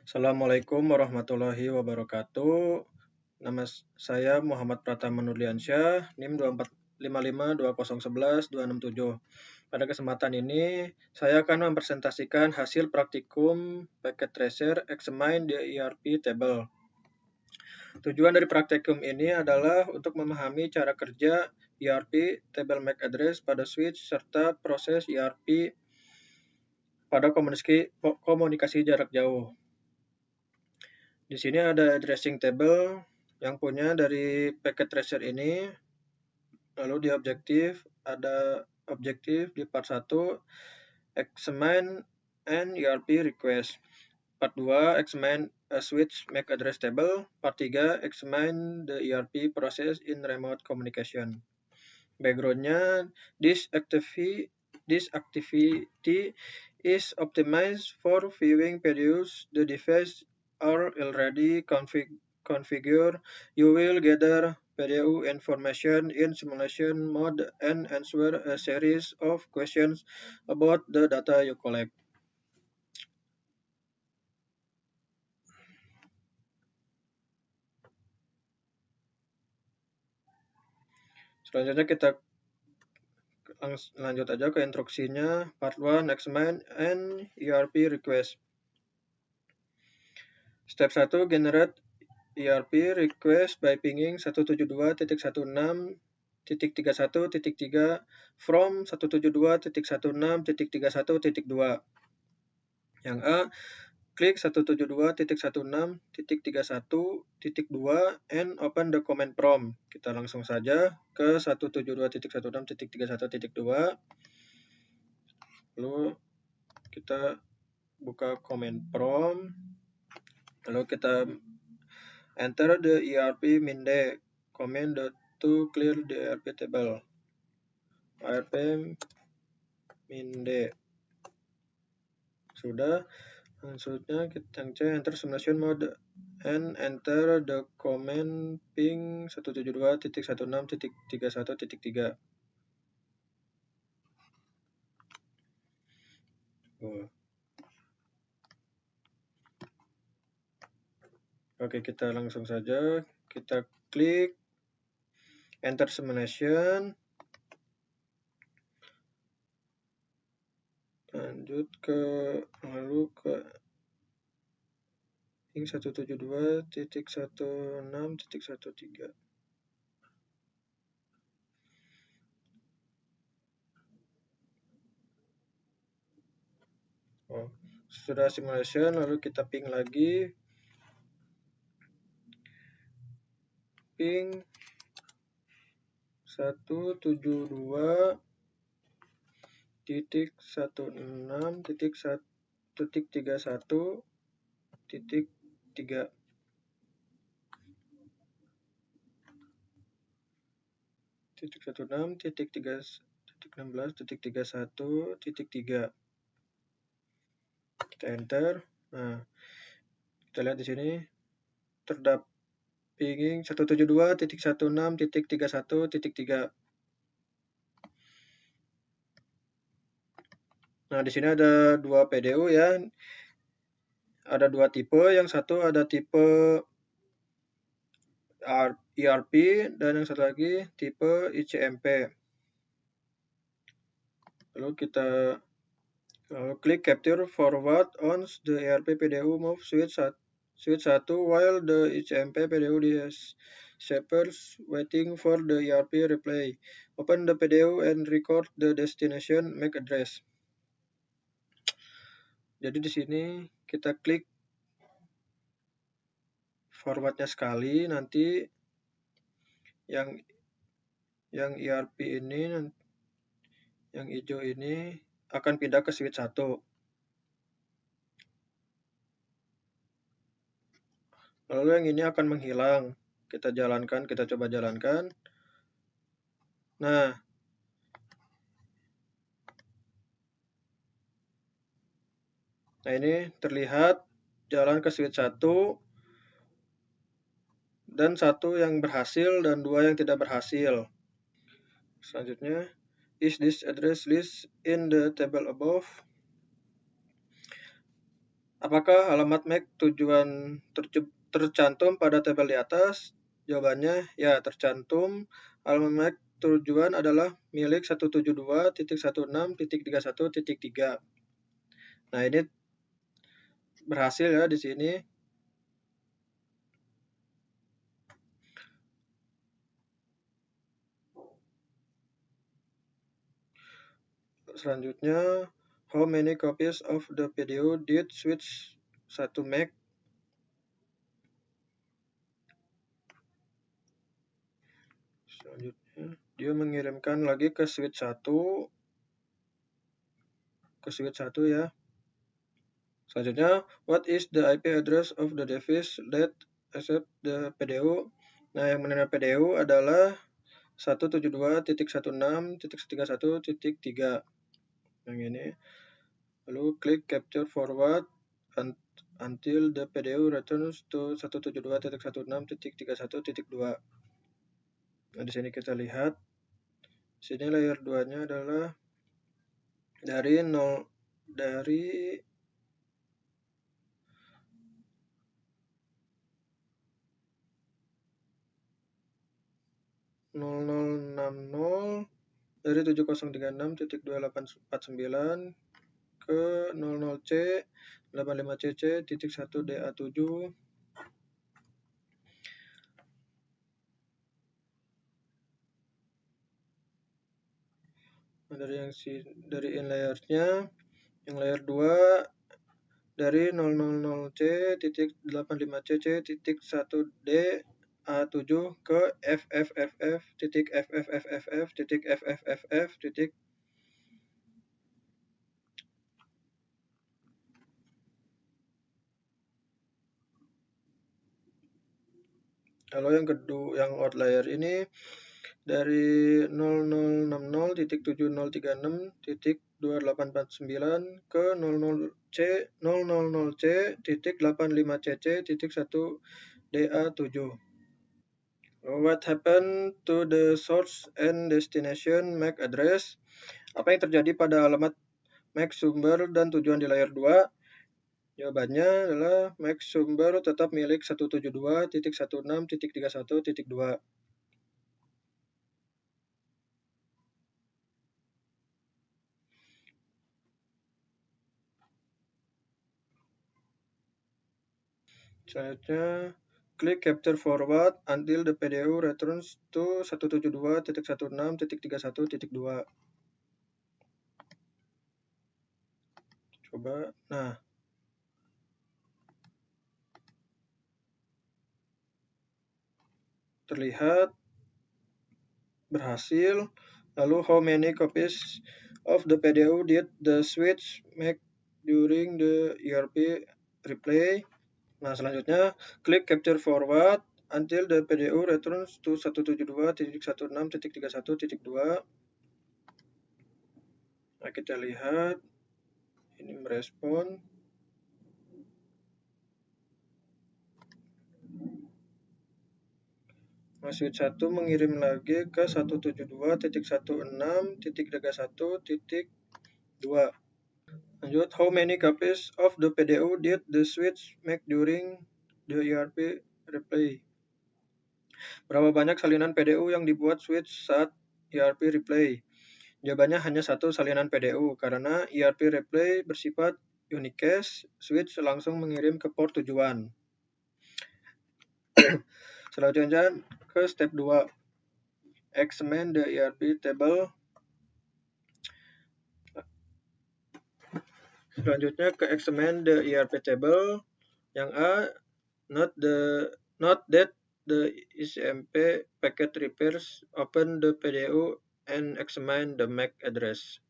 Assalamualaikum warahmatullahi wabarakatuh. Nama saya Muhammad Pratama Nurliansyah, NIM 24552011-267. Pada kesempatan ini, saya akan mempresentasikan hasil praktikum Packet Tracer Examine the ERP Table. Tujuan dari praktikum ini adalah untuk memahami cara kerja ERP Table MAC Address pada switch serta proses ERP pada komunikasi jarak jauh. Di sini ada addressing table yang punya dari Packet Tracer ini. Lalu di objektif ada objektif di part 1 examine and ERP request. Part 2 examine a switch MAC address table. Part 3 examine the ERP process in remote communication. Backgroundnya, this activity is optimized for viewing videos. The device are already configured. You will gather video information in simulation mode and answer a series of questions about the data you collect. Selanjutnya kita lanjut aja ke instruksinya. Part 1 examine and ERP request. Step 1 generate ERP request by pinging 172.16.31.3 from 172.16.31.2. Yang A, klik 172.16.31.2 and open the command prompt. Kita langsung saja ke 172.16.31.2. Lalu kita buka command prompt. Lalu kita enter the ERP minde command to clear the ERP table. ERP minde. Sudah. Selanjutnya kita enter simulation mode and enter the command ping 172.16.31.3. Oke, kita langsung saja kita klik enter simulation, lanjut lalu ke ping 172.16.13. Sudah simulation, lalu kita ping lagi ping 172.16.31.3. Titik 16.31.3. Kita enter. Nah, kita lihat di sini terdapat pinging 172.16.31.3. Nah, di sini ada dua PDU ya. Ada dua tipe. Yang satu ada tipe ERP dan yang satu lagi tipe ICMP. Lalu kita klik capture forward on the ERP PDU move switch 1 while the ICMP PDU shapers waiting for the ERP replay. Open the PDU and record the destination MAC address. Jadi di sini kita klik forwardnya sekali, nanti yang ERP ini, yang hijau ini akan pindah ke switch 1. Lalu yang ini akan menghilang. Kita coba jalankan. Nah, ini terlihat jalan ke switch 1 dan 1 yang berhasil dan 2 yang tidak berhasil. Selanjutnya, is this address list in the table above? Apakah alamat MAC tujuan tercantum pada tabel di atas? Jawabannya ya, tercantum. Alamat MAC tujuan adalah milik 172.16.31.3. Nah, ini berhasil ya di sini. Selanjutnya, how many copies of the video did Switch 1 make? Selanjutnya, dia mengirimkan lagi ke Switch 1 ya. Selanjutnya, what is the IP address of the device that accept the PDU? Nah, yang menerima PDU adalah 172.16.31.3. Yang ini. Lalu klik capture forward until the PDU returns to 172.16.31.2. Nah, di sini kita lihat. Sini layer 2-nya adalah dari 0060 dari 7036.2849 ke 00C 85CC.1DA7. Nah, dari in layernya, yang layer 2 dari 000C.85CC.1D ke FFFF.FFFF.FFFF. Kalau yang kedua, yang outlier ini dari 00.7036.2849 ke 00C.85CC.1DA7. What happened to the source and destination MAC address? Apa yang terjadi pada alamat MAC sumber dan tujuan di layer 2? Jawabannya adalah MAC sumber tetap milik 172.16.31.2. Selanjutnya, klik capture forward until the PDU returns to 172.16.31.2. Coba, nah. Terlihat berhasil. Lalu, how many copies of the PDU did the switch make during the ERP replay? Nah, selanjutnya, klik capture forward until the PDU returns to 172.16.31.2. Nah, kita lihat. Ini merespon. Nah, switch 1 mengirim lagi ke 172.16.31.2. Lanjut, how many copies of the PDU did the switch make during the ERP replay? Berapa banyak salinan PDU yang dibuat switch saat ERP replay? Jawabannya hanya satu salinan PDU, karena ERP replay bersifat unicast, switch langsung mengirim ke port tujuan. Selanjutnya ke step 2. Examine the ERP table. Selanjutnya ke examine the ERP table. Yang A, note that the ICMP packet repairs open the PDU and examine the MAC address.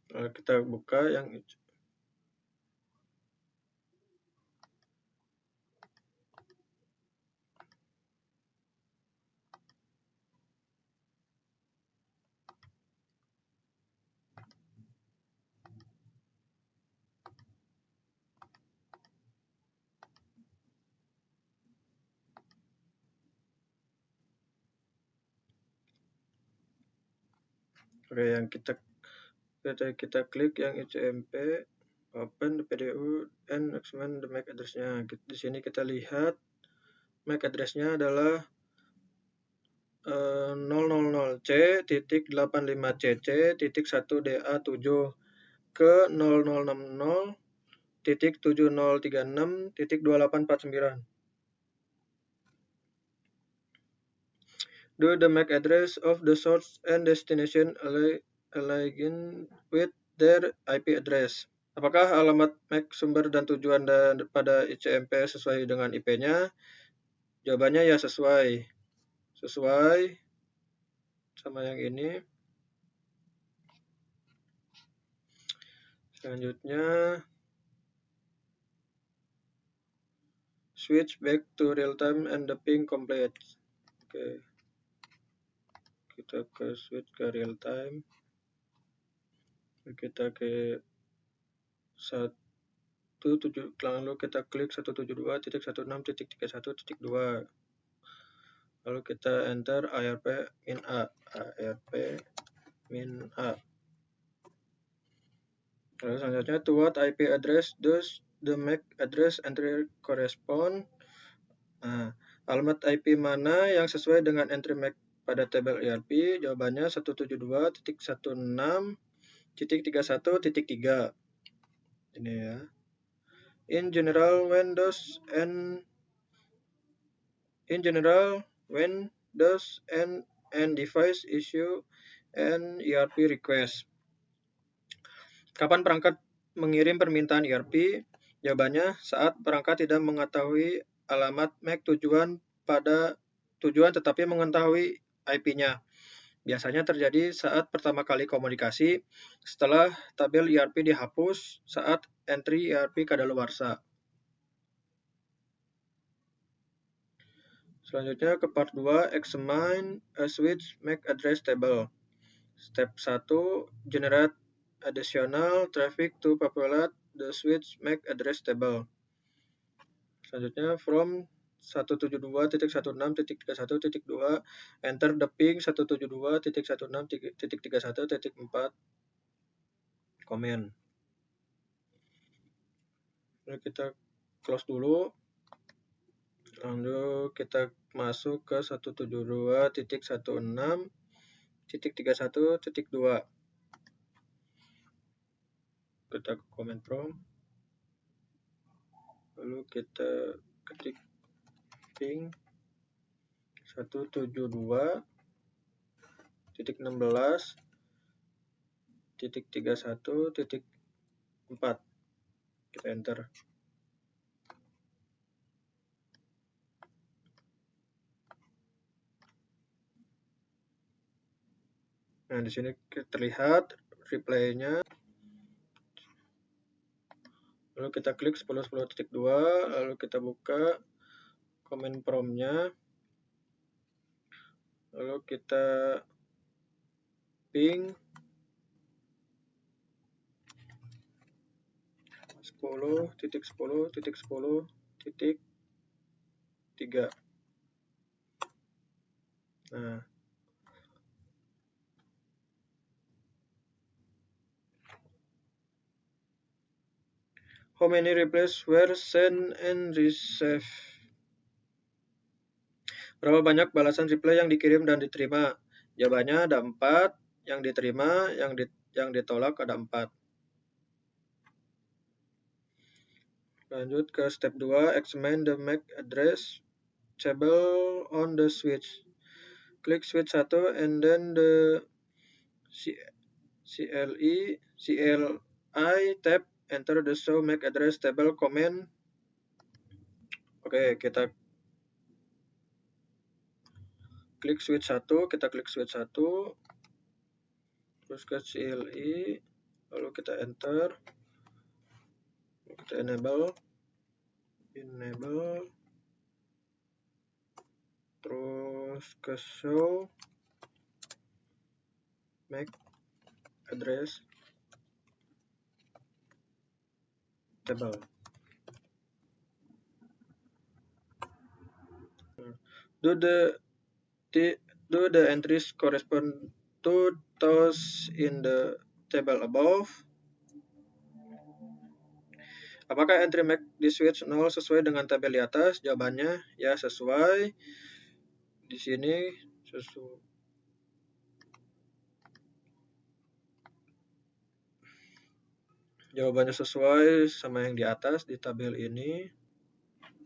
Kita buka yang yang kita Kita klik yang ICMP, open the PDU, and examine the MAC address-nya. Di sini kita lihat MAC address-nya adalah 000C.85cc.1DA7 ke 0060.7036.2849. Do the MAC address of the source and destination align with their IP address? Apakah alamat MAC sumber dan tujuan pada ICMP sesuai dengan IP-nya? Jawabannya ya sesuai. Sesuai sama yang ini. Selanjutnya, switch back to real time and the ping complete. Oke. Kita ke switch ke real time. Kita ke 17, lalu kita klik 172.16.31.2. Lalu kita enter ARP min A. Lalu selanjutnya, to what IP address does the MAC address entry correspond? Nah, alamat IP mana yang sesuai dengan entry MAC pada tabel ERP? Jawabannya 172.16.31.3. Ini ya. In general, when does an device issue an ERP request? Kapan perangkat mengirim permintaan ERP? Jawabannya saat perangkat tidak mengetahui alamat MAC tujuan tetapi mengetahui IP-nya. Biasanya terjadi saat pertama kali komunikasi setelah tabel ERP dihapus saat entry ERP kadaluarsa. Selanjutnya ke part 2, examine a switch MAC address table. Step 1, generate additional traffic to populate the switch MAC address table. Selanjutnya, from 172.16.31.2 enter the ping 172.16.31.4 comment. Lalu kita close dulu. Lalu kita masuk ke 172.16.31.2. Kita ke comment prompt. Lalu kita ketik ping 172.16.31.4. Kita enter. Nah, di sini terlihat reply-nya. Lalu kita klik 10.10.2, lalu kita buka comment prompt-nya. Lalu kita ping 10.10.10.3. Nah, how many replies were sent and received? Berapa banyak balasan reply yang dikirim dan diterima? Jawabannya ada 4, yang diterima, yang ditolak ada 4. Lanjut ke step 2, examine the MAC address table on the switch. Klik switch 1 and then the CLI tab, enter the show MAC address table comment. Oke, kita klik switch 1, kita klik switch 1, terus ke CLI, lalu kita enter, kita enable, terus ke show MAC address table. Do the entries correspond to those in the table above. Apakah entry make di switch 0 sesuai dengan tabel di atas? Jawabannya ya sesuai. Di sini sesuai. Jawabannya sesuai sama yang di atas di tabel ini.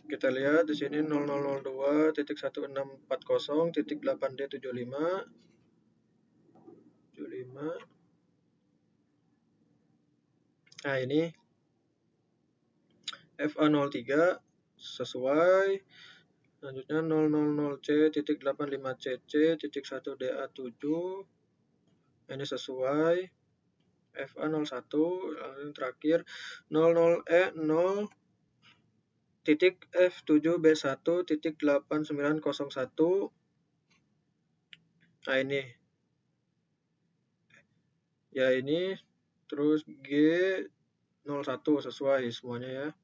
Kita lihat di sini 0002.1640.8D75. Nah, ini FA03 sesuai. Selanjutnya 000C.85CC.1DA7 ini sesuai. FA01 yang terakhir 00E0.F7B1.8901. Nah, ini ya, ini terus G01 sesuai semuanya ya.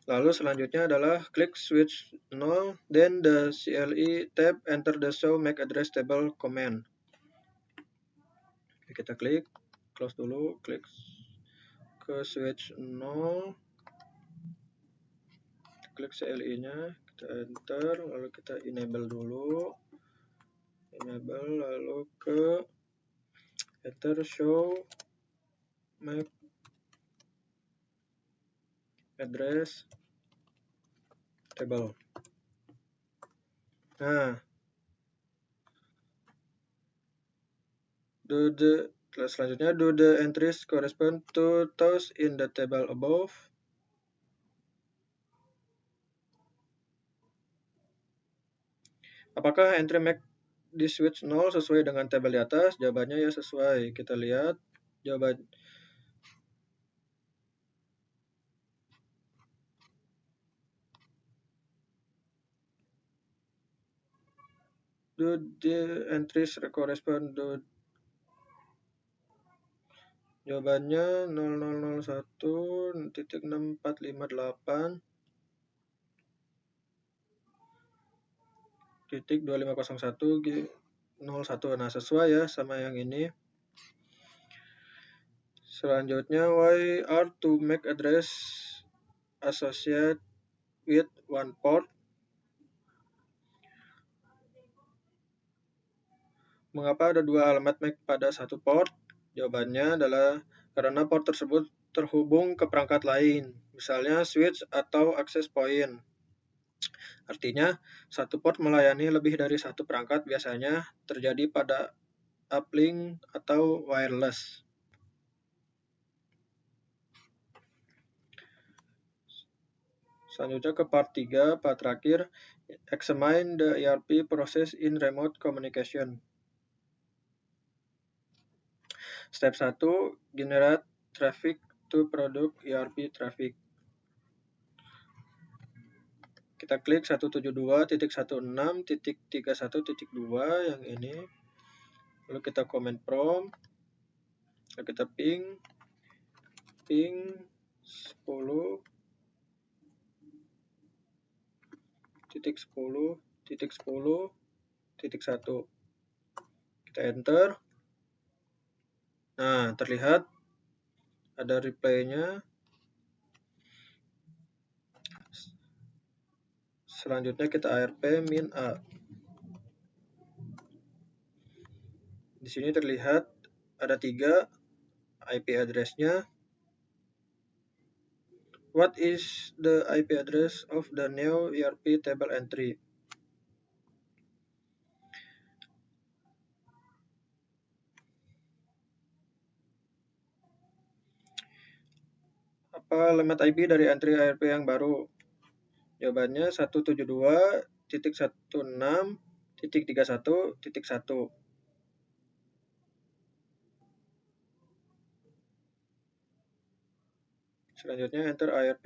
Lalu selanjutnya adalah klik switch 0, then the CLE tab enter the show MAC address table command. Kita klik, close dulu, klik ke switch 0, klik CLE-nya, kita enter, lalu kita enable dulu, lalu ke enter show MAC address table. Nah, selanjutnya do the entries correspond to those in the table above. Apakah entry MAC di switch 0 sesuai dengan tabel di atas? Jawabannya ya sesuai. Kita lihat jawaban. Do the entries correspond to. Jawabannya 0001.6458.2501 Nah, sesuai ya sama yang ini. Selanjutnya why are two MAC address associated with one port? Mengapa ada dua alamat MAC pada satu port? Jawabannya adalah karena port tersebut terhubung ke perangkat lain, misalnya switch atau access point. Artinya, satu port melayani lebih dari satu perangkat biasanya terjadi pada uplink atau wireless. Selanjutnya ke part 3, part terakhir, examine the ERP process in remote communication. Step 1, generate traffic to product ERP traffic. Kita klik 172.16.31.2 yang ini. Lalu kita comment prompt. Lalu kita ping 10.10.10.1. Kita enter. Nah, terlihat ada reply-nya. Selanjutnya kita ARP min A. Di sini terlihat ada 3 IP address-nya. What is the IP address of the new ERP table entry? Apa alamat IP dari entry ERP yang baru? Jawabannya 172.16.31.1. Selanjutnya enter ERP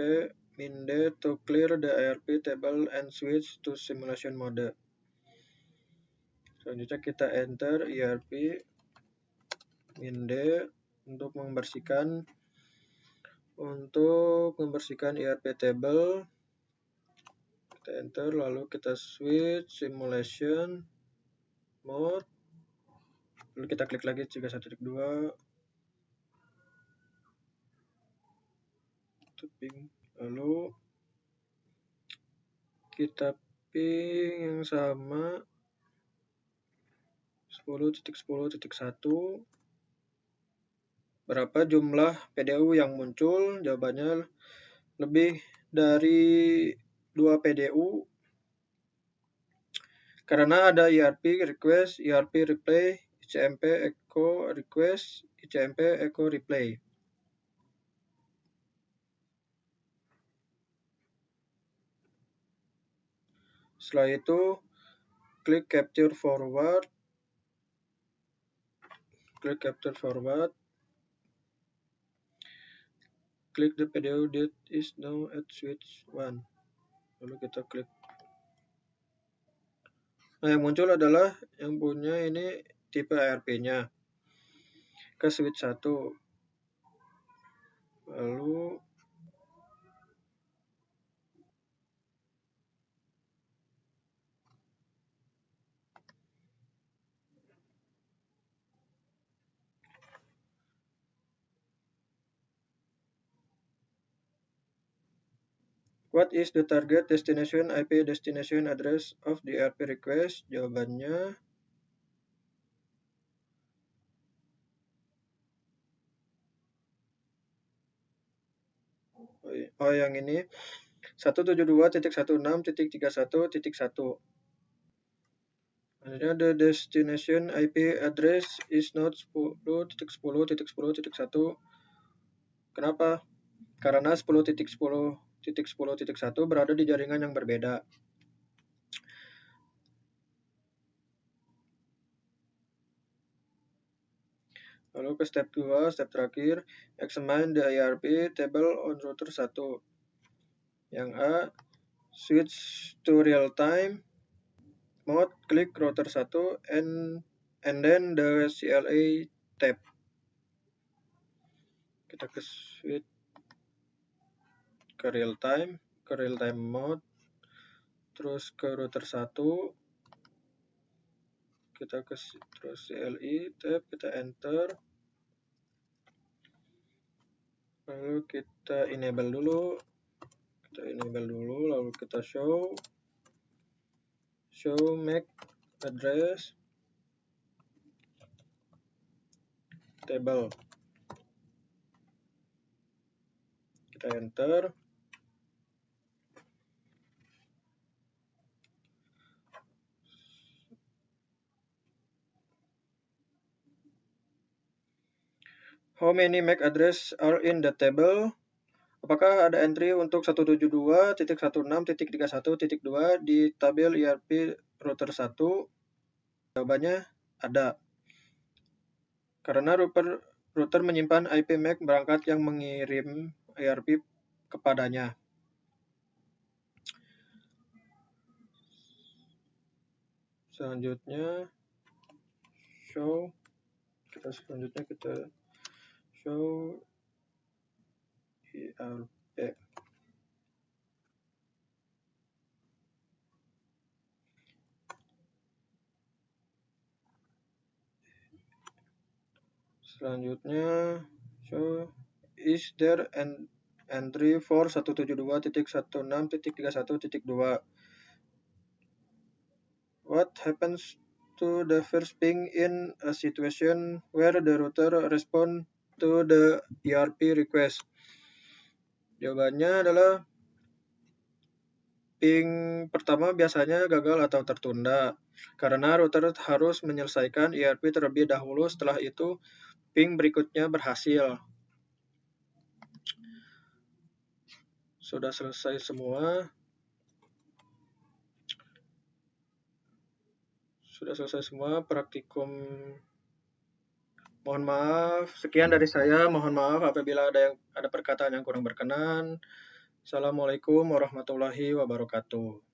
min D to clear the ERP table and switch to simulation mode. Selanjutnya kita enter ERP min D untuk membersihkan ERP table. Kita enter, lalu kita switch simulation mode, lalu kita klik lagi 31.2. Itu ping. Lalu kita ping yang sama 10.10.1. Berapa jumlah PDU yang muncul? Jawabannya lebih dari 2 PDU karena ada IRP request, IRP replay, ICMP echo request, ICMP echo replay. Setelah itu klik capture forward, klik the PDU that is now at switch 1. Lalu kita klik. Nah, yang muncul adalah yang punya ini tipe ARP-nya ke switch 1. Lalu what is the target destination IP destination address of the ARP request? Jawabannya yang ini 172.16.31.1. Akhirnya the destination IP address is not 10.10.10.1. Kenapa? Karena 10.10.10.1 berada di jaringan yang berbeda. Lalu ke step 2, step terakhir, examine the IRP table on router 1. Yang A, switch to real time mode, klik router 1 and then the CLA tab. Kita ke switch ke real time mode, terus ke router 1, kita ke terus CLI tab, kita enter, lalu kita enable dulu, lalu kita show MAC address table, kita enter. How many MAC address are in the table? Apakah ada entry untuk 172.16.31.2 di tabel IRP router 1? Jawabannya ada. Karena router menyimpan IP MAC perangkat yang mengirim IRP kepadanya. Selanjutnya kita show IRP. Selanjutnya show is there an entry for 172.16.31.2. What happens to the first ping in a situation where the router respond to the IRP request? Jawabannya adalah ping pertama biasanya gagal atau tertunda karena router harus menyelesaikan IRP terlebih dahulu. Setelah itu ping berikutnya berhasil. Sudah selesai semua. Praktikum. Mohon maaf, sekian dari saya. Mohon maaf apabila ada perkataan yang kurang berkenan. Assalamualaikum warahmatullahi wabarakatuh.